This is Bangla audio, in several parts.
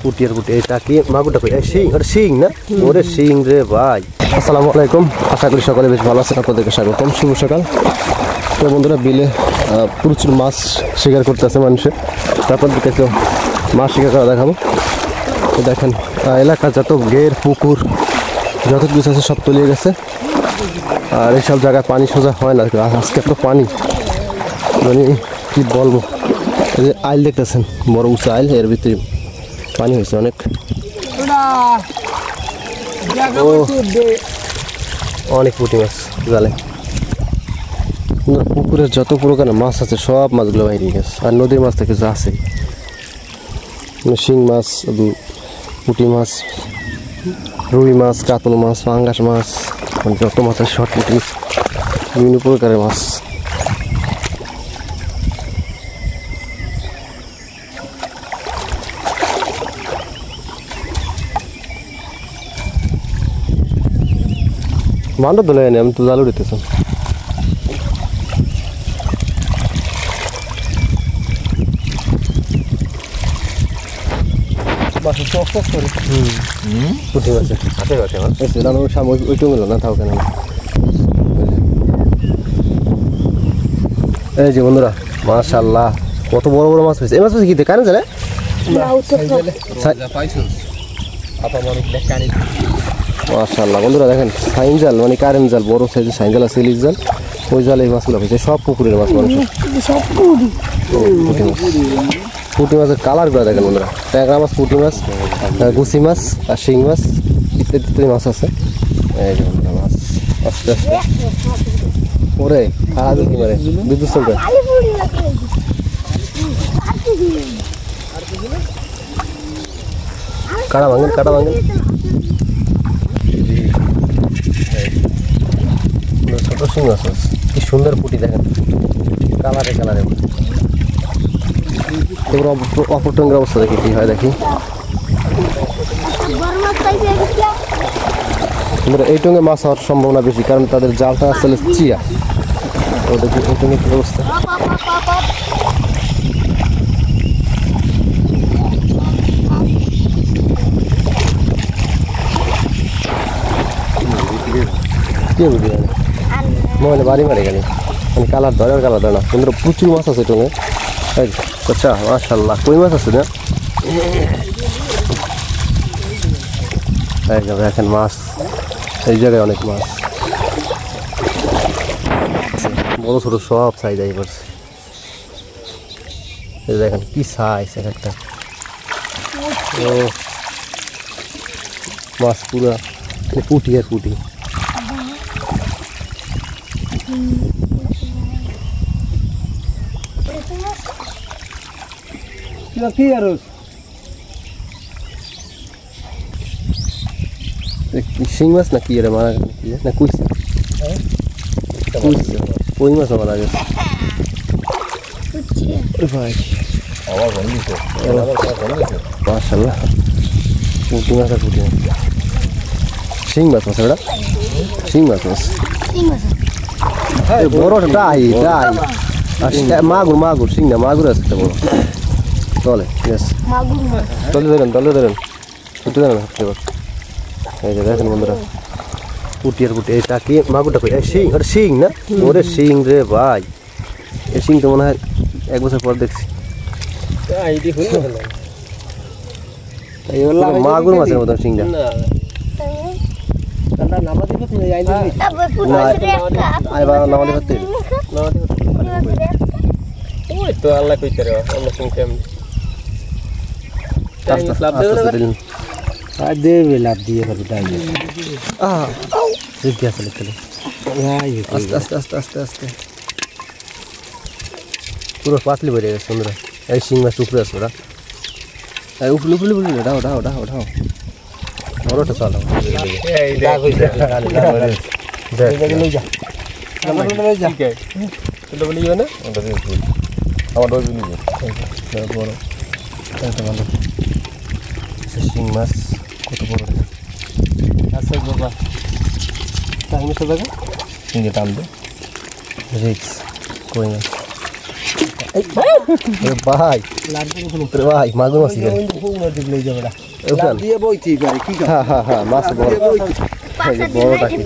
পুটিয়ার পুটি এটা কি মাগুরটা কই শিং আরে শিং না ওরে শিং রে ভাই আসসালামু আলাইকুম আশা করি সকলে বেশ ভালো আছেন আপনাদেরকে স্বাগতম শুভ সকাল তো বন্ধুরা বিলে প্রচুর মাছ শিকার করতেছে মানুষে আপনাদেরকে তো মাছ শিকার করা দেখাবো তো দেখেন এলাকা যত ঘের পুকুর যত কিছু আছে সব তলিয়ে গেছে আর এইসব জায়গায় পানি সোজা হয় না আজকে তো পানি মানে কি বলবো এই যে আইল দেখতেছেন বড় উঁচু আইল এর ভিতরে পানি হয়েছে অনেক অনেক পুঁটি মাছ জালে পুকুরের যত প্রকারের মাছ আছে সব মাছগুলো বাইরে গেছে আর নদীর মাছ থেকে যা আছে শিং মাছ পুঁটি মাছ রুই মাছ কাতল মাছ পাঙ্গাস মাছ যত মাছ আছে শর্ট পুঁটি বিভিন্ন প্রকারের মাছ মান্ড ধরে এনে আমি তো জাল উড়িতেছ পুঁটি মাছ ওইটু মিল না তাও কেন এই যে বন্ধুরা মাশাআল্লাহ কত বড় বড় মাছ হয়েছে এই মাছ কি কারেন্ট জালে মাশাআল্লাহ বন্ধুরা দেখেন সাইন জাল মানে কারেন্ট জাল বড় সাইজের সাইন জাল আছে ইলিশ জাল ওই জালে এই মাছগুলো হয়েছে সব পুকুরের মাছ মানুষের পুঁটি মাছের কালারগুলো দেখেন বন্ধুরা ট্যাংরা মাছ পুঁটি মাছ গুছি মাছ আর শিং মাছ ইত্যাদি ইত্যাদি মাছ আছে এই যে বন্ধুরা মাছ আস্তে আস্তে ওরে খাড়া দেখি মারে বিদ্যুৎ চলবে কাটা ভাঙেন ছোট শিং মাছ কি সুন্দর পুঁটি দেখেন কালারে এবার অপর টঙ্গের অবস্থা দেখি কি হয় দেখি এই টঙ্গে মাছ হওয়ার সম্ভাবনা বেশি কারণ তাদের জালটা আসলে চিয়া ও দেখি এই টঙ্গে কি অবস্থা মোবাইলে বাড়ি মারে গেলে মানে কালার ধরে আর কালার ধরে না কিন্তু প্রচুর মাছ আছে টঙ্গে আচ্ছা মাশাআল্লাহ কই মাছ আছে না দেখেন মাছ এই জায়গায় অনেক মাছ বড় ছোট সব সাইজ আই করছে দেখেন কি সাইজ একটা ও মাছ পুরা পুঁটি আর পুঁটি কি আর শিং মাছ না কি রে মারা না কুইছে কই মাছ মারা গেছে ভাই মাশাআল্লাহ পুঁটি মাছ আর পুঁটি মাছ শিং মাছ মাছ এটা শিং মাছ বড়টা ডাই মাগুর শিং না মাগুর আছে একটা বড় চলে ঠিক আছে তলে ধরেন উঠে দেন এই যে দেখেন বন্ধুরা পুটিয়ার পুটি এটা কি মাগুরটা কই শিং আরে শিং না ওরে শিং রে ভাই এই শিং তো মনে হয় এক বছর পর দেখছি মাগুর মাছের মতন শিংটা আল্লাহ কইতে রে দেবে লাভ দিয়ে আস্তে পুরো পাতলি বেড়ে গেছে বন্ধুরা এই শিং মাছ উপরে আছে ওরা উপলে ওঠাও বড়টা চালাও শিং মাছ কত বড় আছে বাবা টাইমে তো দেখো শিঙে টান দে রিক্স কই মাছ ভাই ভাই মাগুর মাছ হ্যাঁ হ্যাঁ হ্যাঁ মাছ বড় বড় টাকি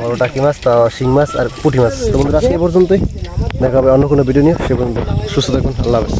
বড় টাকি মাছ তা শিং মাছ আর পুঁটি মাছ। তো বন্ধুরা আজকে এই পর্যন্তই, দেখা হবে অন্য কোনো ভিডিও নিয়ে। সে পর্যন্ত সুস্থ থাকুন, আল্লাহ হাফেজ।